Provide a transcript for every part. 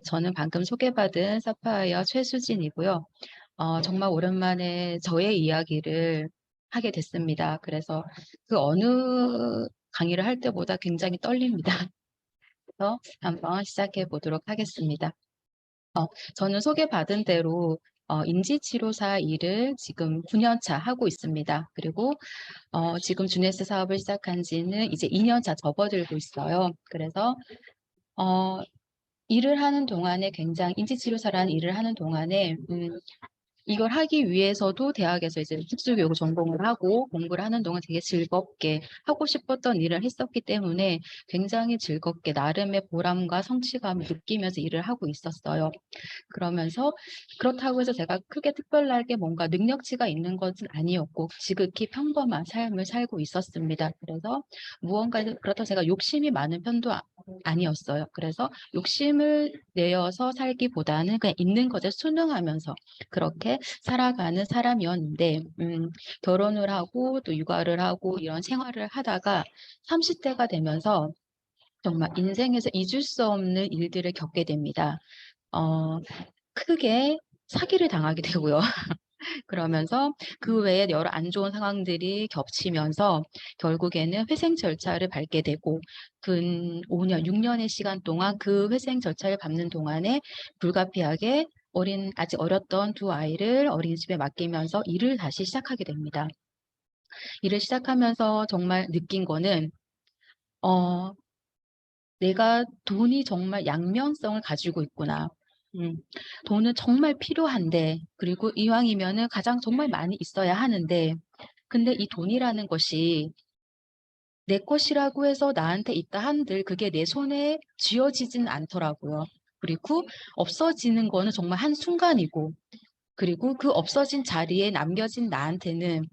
저는 방금 소개받은 사파이어 최수진이고요. 정말 오랜만에 저의 이야기를 하게 됐습니다. 그래서 그 어느 강의를 할 때보다 굉장히 떨립니다. 그래서 한번 시작해 보도록 하겠습니다. 저는 소개받은 대로 인지치료사 일을 지금 9년 차 하고 있습니다. 그리고 지금 주네스 사업을 시작한 지는 이제 2년 차 접어들고 있어요. 그래서 어, 일을 하는 동안에 굉장히 인지치료사라는 일을 하는 동안에 이걸 하기 위해서도 대학에서 이제 특수교육 전공을 하고 공부를 하는 동안 되게 즐겁게 하고 싶었던 일을 했었기 때문에 굉장히 즐겁게 나름의 보람과 성취감을 느끼면서 일을 하고 있었어요. 그러면서 그렇다고 해서 제가 크게 특별하게 뭔가 능력치가 있는 것은 아니었고 지극히 평범한 삶을 살고 있었습니다. 그래서 무언가 그렇다고 제가 욕심이 많은 편도 아니었어요. 그래서 욕심을 내어서 살기보다는 그냥 있는 것에 순응하면서 그렇게 살아가는 사람이었는데 결혼을 하고 또 육아를 하고 이런 생활을 하다가 30대가 되면서 정말 인생에서 잊을 수 없는 일들을 겪게 됩니다. 크게 사기를 당하게 되고요. 그러면서 그 외에 여러 안 좋은 상황들이 겹치면서 결국에는 회생 절차를 밟게 되고 근 5년, 6년의 시간 동안 그 회생 절차를 밟는 동안에 불가피하게 아직 어렸던 두 아이를 어린이집에 맡기면서 일을 다시 시작하게 됩니다. 일을 시작하면서 정말 느낀 거는 어, 내가 돈이 정말 양면성을 가지고 있구나. 음, 돈은 정말 필요한데, 그리고 이왕이면은 가장 정말 많이 있어야 하는데, 근데 이 돈이라는 것이 내 것이라고 해서 나한테 있다 한들 그게 내 손에 쥐어지진 않더라고요. 그리고 없어지는 거는 정말 한순간이고, 그리고 그 없어진 자리에 남겨진 나한테는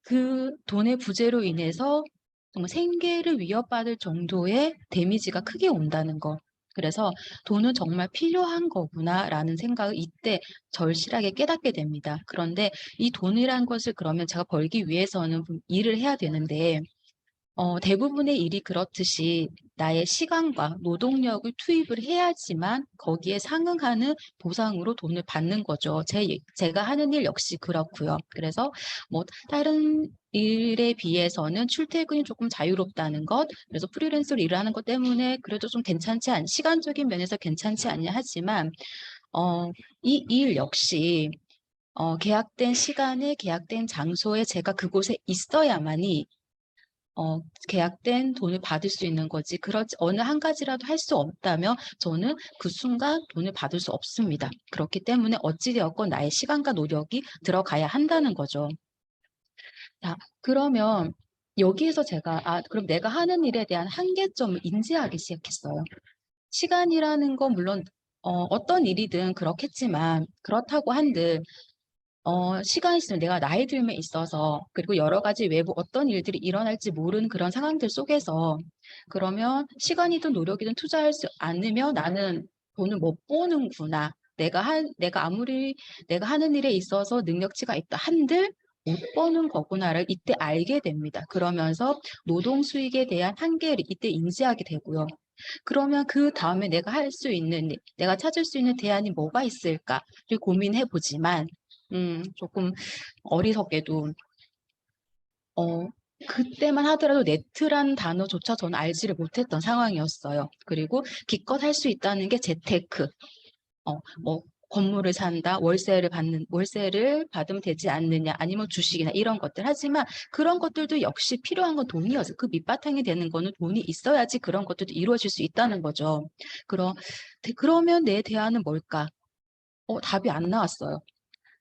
그 돈의 부재로 인해서 정말 생계를 위협받을 정도의 데미지가 크게 온다는 거. 그래서 돈은 정말 필요한 거구나라는 생각을 이때 절실하게 깨닫게 됩니다. 그런데 이 돈이라는 것을 그러면 제가 벌기 위해서는 일을 해야 되는데 대부분의 일이 그렇듯이 나의 시간과 노동력을 투입을 해야지만 거기에 상응하는 보상으로 돈을 받는 거죠. 제가 하는 일 역시 그렇고요. 그래서 뭐 다른 일에 비해서는 출퇴근이 조금 자유롭다는 것, 그래서 프리랜서로 일을 하는 것 때문에 그래도 좀 시간적인 면에서 괜찮지 않냐 하지만 이 일 역시 계약된 시간에 계약된 장소에 제가 그곳에 있어야만이 계약된 돈을 받을 수 있는 거지. 그렇지, 어느 한 가지라도 할 수 없다면 저는 그 순간 돈을 받을 수 없습니다. 그렇기 때문에 어찌되었건 나의 시간과 노력이 들어가야 한다는 거죠. 자, 그러면 여기에서 제가, 그럼 내가 하는 일에 대한 한계점을 인지하기 시작했어요. 시간이라는 건 물론, 어떤 일이든 그렇겠지만, 그렇다고 한들, 시간이 있으면 내가 나이 들면 있어서 그리고 여러 가지 외부 어떤 일들이 일어날지 모르는 그런 상황들 속에서 그러면 시간이든 노력이든 투자할 수 않으면 나는 돈을 못 버는구나. 내가 아무리 내가 하는 일에 있어서 능력치가 있다 한들 못 버는 거구나를 이때 알게 됩니다. 그러면서 노동 수익에 대한 한계를 이때 인지하게 되고요. 그러면 그 다음에 내가 찾을 수 있는 대안이 뭐가 있을까를 고민해 보지만 조금 어리석게도, 그때만 하더라도 네트라는 단어조차 저는 알지를 못했던 상황이었어요. 그리고 기껏 할 수 있다는 게 재테크, 뭐, 건물을 산다, 월세를 받으면 되지 않느냐, 아니면 주식이나 이런 것들. 하지만 그런 것들도 역시 필요한 건 돈이어서 그 밑바탕이 되는 거는 돈이 있어야지 그런 것들도 이루어질 수 있다는 거죠. 그러면 내 대안은 뭘까? 답이 안 나왔어요.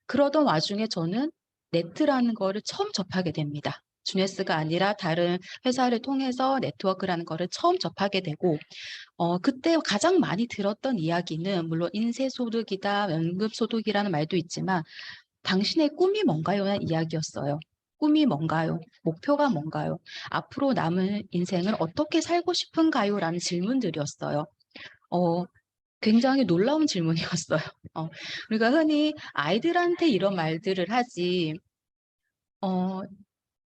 그러던 와중에 저는 네트라는 거를 처음 접하게 됩니다. 주네스가 아니라 다른 회사를 통해서 네트워크라는 거를 처음 접하게 되고, 그때 가장 많이 들었던 이야기는 물론 인쇄소득이다, 연금소득이라는 말도 있지만 당신의 꿈이 뭔가요? 라는 이야기였어요. 꿈이 뭔가요? 목표가 뭔가요? 앞으로 남은 인생을 어떻게 살고 싶은가요? 라는 질문들이었어요. 어, 굉장히 놀라운 질문이었어요. 우리가 흔히 아이들한테 이런 말들을 하지, 어,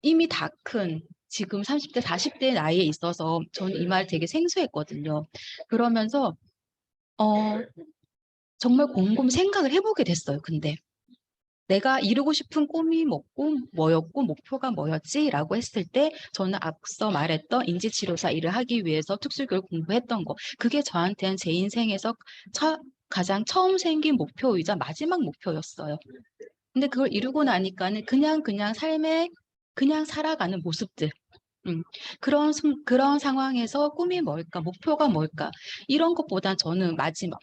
이미 다 큰 지금 30대, 40대 나이에 있어서 저는 이 말 되게 생소했거든요. 그러면서 어 정말 곰곰이 생각을 해 보게 됐어요 근데. '내가 이루고 싶은 꿈이 뭐였고 목표가 뭐였지?'라고 했을 때 저는 앞서 말했던 인지치료사 일을 하기 위해서 특수교육 공부했던 거 그게 저한테는 제 인생에서 처 가장 처음 생긴 목표이자 마지막 목표였어요. 근데 그걸 이루고 나니까는 그냥 삶에 그냥 살아가는 모습들. 음. 그런 상황에서 '꿈이 뭘까? 목표가 뭘까?' 이런 것보단 저는 마지막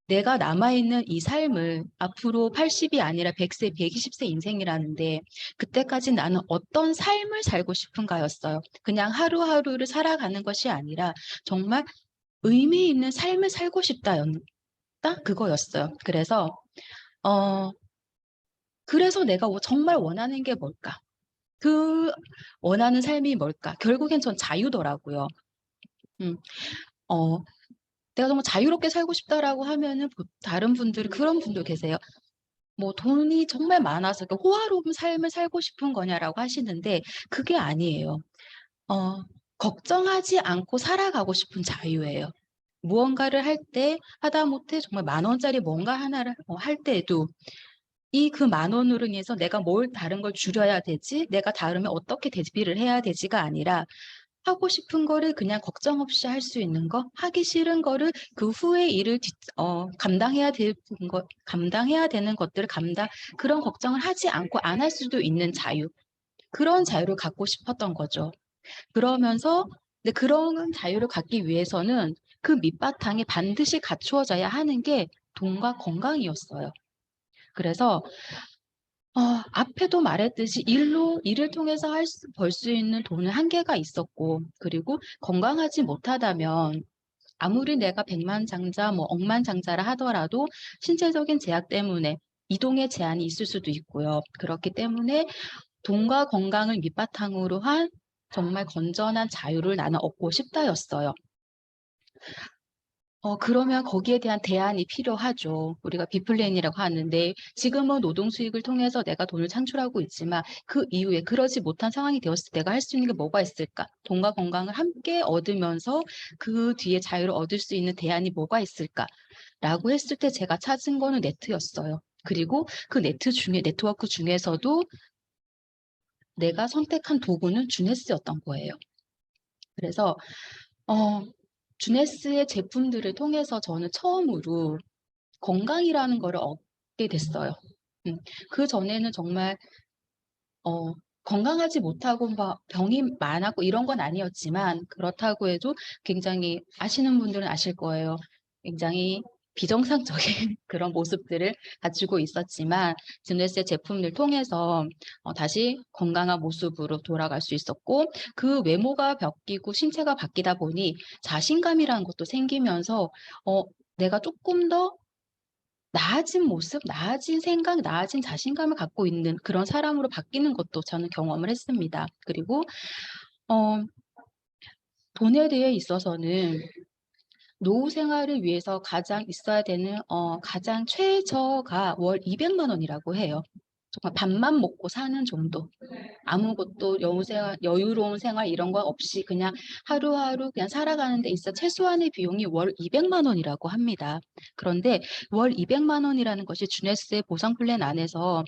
내가 남아 있는 이 삶을 앞으로 80이 아니라 100 세, 120세 인생이라는데 그때까지 나는 어떤 삶을 살고 싶은가였어요. 그냥 하루하루를 살아가는 것이 아니라 정말 '의미 있는 삶을 살고 싶다.'였다 그거였어요. 어 그래서 내가 정말 원하는 게 뭘까? 그 원하는 삶이 뭘까? 결국엔 전 자유더라고요. 음. 어 '내가 정말 자유롭게 살고 싶다.'라고 하면은 다른 분들은 그런 분도 계세요. 뭐 "돈이 정말 많아서 그 호화로운 삶을 살고 싶은 거냐?"라고 하시는데 그게 아니에요. 어 걱정하지 않고 살아가고 싶은 자유예요. 무언가를 할 때 하다못해 정말 만 원짜리 뭔가 하나를 할 때에도 이 그 만 원으로 인해서 '내가 뭘 다른 걸 줄여야 되지? 내가 다르면 어떻게 대비를 해야 되지?'가 아니라 하고 싶은 거를 그냥 걱정 없이 할 수 있는 거, 하기 싫은 거를 그 후에 일을 감당해야 되는 것들을 그런 걱정을 하지 않고 안 할 수도 있는 자유. 그런 자유를 갖고 싶었던 거죠. 그러면서 근데 그런 자유를 갖기 위해서는 그 밑바탕에 반드시 갖추어져야 하는 게 돈과 건강이었어요. 그래서 앞에도 말했듯이 일을 통해서 벌 수 있는 돈은 한계가 있었고 그리고 건강하지 못하다면 아무리 내가 백만장자 뭐 억만장자라 하더라도 신체적인 제약 때문에 이동의 제한이 있을 수도 있고요. 그렇기 때문에 돈과 건강을 밑바탕으로 한 정말 건전한 자유를 나는 얻고 싶다였어요. 그러면 거기에 대한 대안이 필요하죠. 우리가 비플랜이라고 하는데 지금은 노동 수익을 통해서 내가 돈을 창출하고 있지만 그 이후에 그러지 못한 상황이 되었을 때 내가 할 수 있는 게 뭐가 있을까? 돈과 건강을 함께 얻으면서 그 뒤에 자유를 얻을 수 있는 대안이 뭐가 있을까?라고 했을 때 제가 찾은 거는 네트였어요. 그리고 그 네트워크 중에서도 내가 선택한 도구는 주네스였던 거예요. 그래서 어 주네스의 제품들을 통해서 저는 처음으로 건강이라는 거를 얻게 됐어요. 음. 그전에는 정말 어 건강하지 못하고 막 병이 많았고 이런 건 아니었지만 그렇다고 해도 굉장히 아시는 분들은 아실 거예요. 굉장히 비정상적인 그런 모습들을 갖추고 있었지만 지네스의 제품을 통해서 다시 건강한 모습으로 돌아갈 수 있었고 그 외모가 바뀌고 신체가 바뀌다 보니 자신감이라는 것도 생기면서 어 내가 쪼끔 더 나아진 모습, 나아진 생각, 나아진 자신감을 갖고 있는 그런 사람으로 바뀌는 것도 저는 경험을 했습니다. 그리고 어 돈에 대해 있어서는 노후 생활을 위해서 가장 있어야 되는 가장 최저가 월 200만 원이라고 해요. 정말 밥만 먹고 사는 정도. 아무것도 여유로운 생활 이런 거 없이 그냥 하루하루 그냥 살아가는 데 있어 최소한의 비용이 월 200만 원이라고 합니다. 그런데 월 200만 원이라는 것이 주네스의 보상 플랜 안에서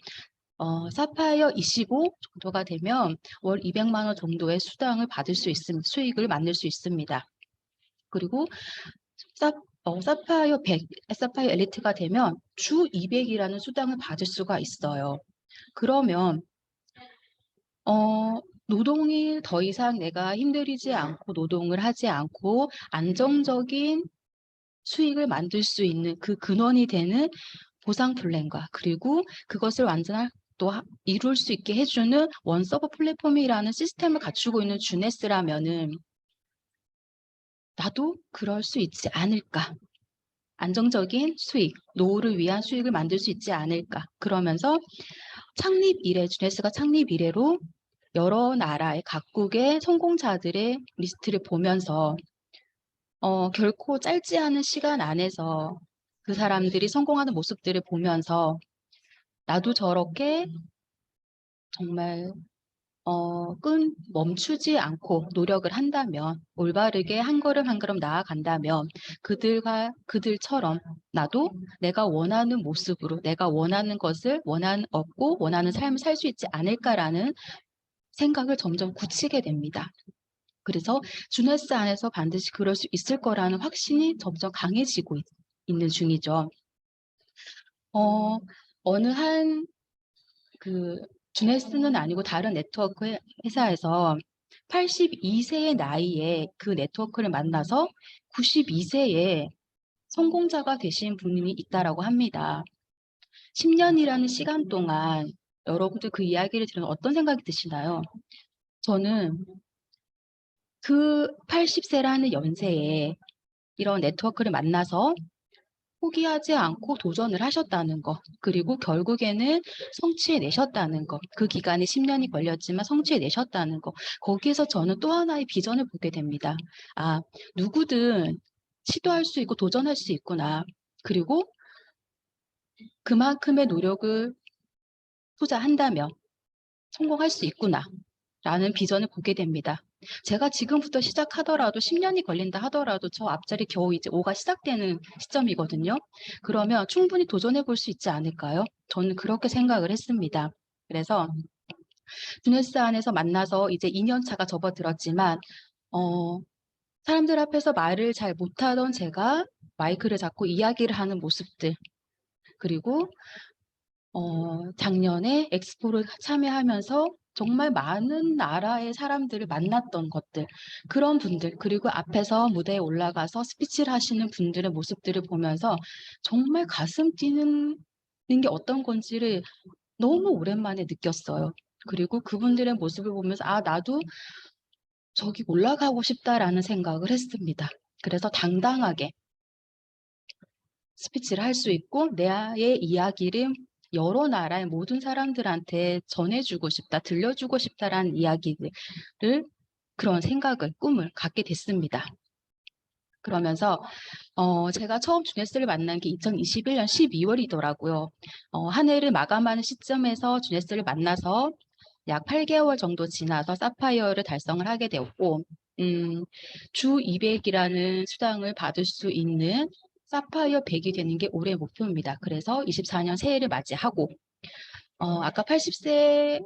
사파이어 25 정도가 되면 월 200만 원 정도의 수익을 만들 수 있습니다. 그리고 사 사파이어 100, 사파이어 엘리트가 되면 주 200이라는 수당을 받을 수가 있어요. 그러면 노동이 더 이상 내가 힘들이지 않고 노동을 하지 않고 안정적인 수익을 만들 수 있는 그 근원이 되는 보상 플랜과 그리고 그것을 이룰 수 있게 해 주는 원 서버 플랫폼이라는 시스템을 갖추고 있는 주네스라면은 '나도 그럴 수 있지 않을까.' 안정적인 수익, 노후를 위한 수익을 만들 수 있지 않을까. 그러면서 주네스가 창립 이래로 여러 나라의 각국의 성공자들의 리스트를 보면서 결코 짧지 않은 시간 안에서 그 사람들이 성공하는 모습들을 보면서 '나도 저렇게 정말 멈추지 않고 노력을 한다면, 올바르게 한 걸음 한 걸음 나아간다면 그들처럼 나도 내가 원하는 모습으로 내가 원하는 것을 얻고 원하는 삶을 살 수 있지 않을까라는 생각을 점점 굳히게 됩니다. 그래서 주네스 안에서 반드시 그럴 수 있을 거라는 확신이 점점 강해지고 있는 중이죠. 어느 한 주네스는 아니고 다른 네트워크 회사에서 82세의 나이에 그 네트워크를 만나서 92세에 성공자가 되신 분이 있다라고 합니다. 10년이라는 시간 동안 여러분들 그 이야기를 들으면 어떤 생각이 드시나요? 저는 그 80세라는 연세에 이런 네트워크를 만나서 포기하지 않고 도전을 하셨다는 것, 그리고 결국에는 성취해내셨다는 것, 그 기간이 10년이 걸렸지만 성취해내셨다는 것, 거기에서 저는 또 하나의 비전을 보게 됩니다. 아, 누구든 시도할 수 있고 도전할 수 있구나. 그리고 그만큼의 노력을 투자한다면 성공할 수 있구나. 라는 비전을 보게 됩니다. 제가 지금부터 시작하더라도 10년이 걸린다 하더라도 저 앞자리 겨우 이제 5가 시작되는 시점이거든요. 그러면 충분히 도전해 볼 수 있지 않을까요? 저는 그렇게 생각을 했습니다. 그래서 주네스 안에서 만나서 이제 2년 차가 접어들었지만 사람들 앞에서 말을 잘 못하던 제가 마이크를 잡고 이야기를 하는 모습들, 그리고 작년에 엑스포를 참여하면서 정말 많은 나라의 사람들을 만났던 것들, 그런 분들, 그리고 앞에서 무대에 올라가서 스피치를 하시는 분들의 모습들을 보면서 정말 가슴 뛰는 게 어떤 건지를 너무 오랜만에 느꼈어요. 그리고 그분들의 모습을 보면서 아, 나도 저기 올라가고 싶다라는 생각을 했습니다. 그래서 당당하게 스피치를 할 수 있고 나의 이야기를 여러 나라의 모든 사람들한테 전해주고 싶다, 들려주고 싶다라는 이야기를 그런 생각을, 꿈을 갖게 됐습니다. 그러면서 제가 처음 주네스를 만난 게 2021년 12월이더라고요. 한 해를 마감하는 시점에서 주네스를 만나서 약 8개월 정도 지나서 사파이어를 달성을 하게 되었고 주 200이라는 수당을 받을 수 있는 사파이어 100이 되는 게 올해 목표입니다. 그래서 24년 새해를 맞이하고 아까 80세의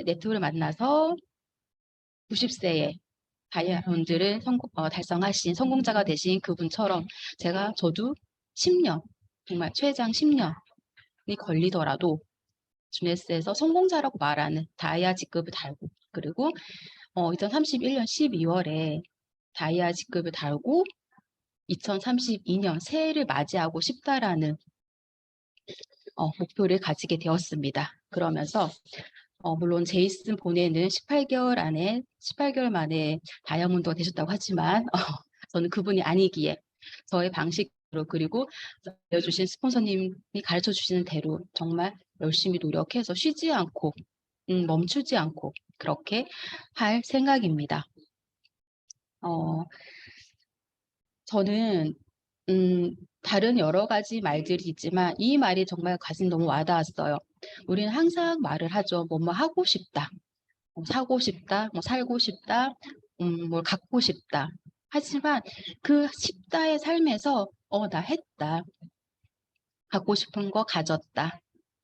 네트워크를 만나서 90세에 다이아몬드를 달성하신 성공자가 되신 그분처럼 저도 10년, 정말 최장 10년이 걸리더라도 주네스에서 성공자라고 말하는 다이아 직급을 달고, 그리고 2031년 12월에 다이아 직급을 달고 2032년 새해를 맞이하고 싶다라는 목표를 가지게 되었습니다. 그러면서 물론 제이슨 보네는 18개월 만에 다이아몬드가 되셨다고 하지만 저는 그분이 아니기에 저의 방식으로, 그리고 알려주신 스폰서님이 가르쳐 주시는 대로 정말 열심히 노력해서 쉬지 않고 멈추지 않고 그렇게 할 생각입니다. 저는 다른 여러 가지 말들이 있지만 이 말이 정말 가슴 너무 와닿았어요. 우리는 항상 말을 하죠. 뭐뭐 하고 싶다, 사고 싶다, 뭐 살고 싶다, 뭘 갖고 싶다. 하지만 그 싶다의 삶에서 나 했다, 갖고 싶은 거 가졌다,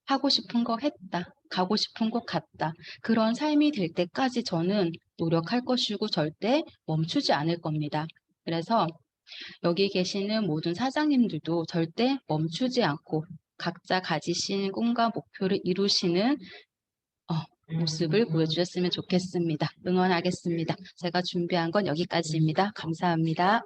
하고 싶은 거 했다, 가고 싶은 곳 갔다. 그런 삶이 될 때까지 저는 노력할 것이고 절대 멈추지 않을 겁니다. 그래서 여기 계시는 모든 사장님들도 절대 멈추지 않고 각자 가지신 꿈과 목표를 이루시는 모습을 보여주셨으면 좋겠습니다. 응원하겠습니다. 제가 준비한 건 여기까지입니다. 감사합니다.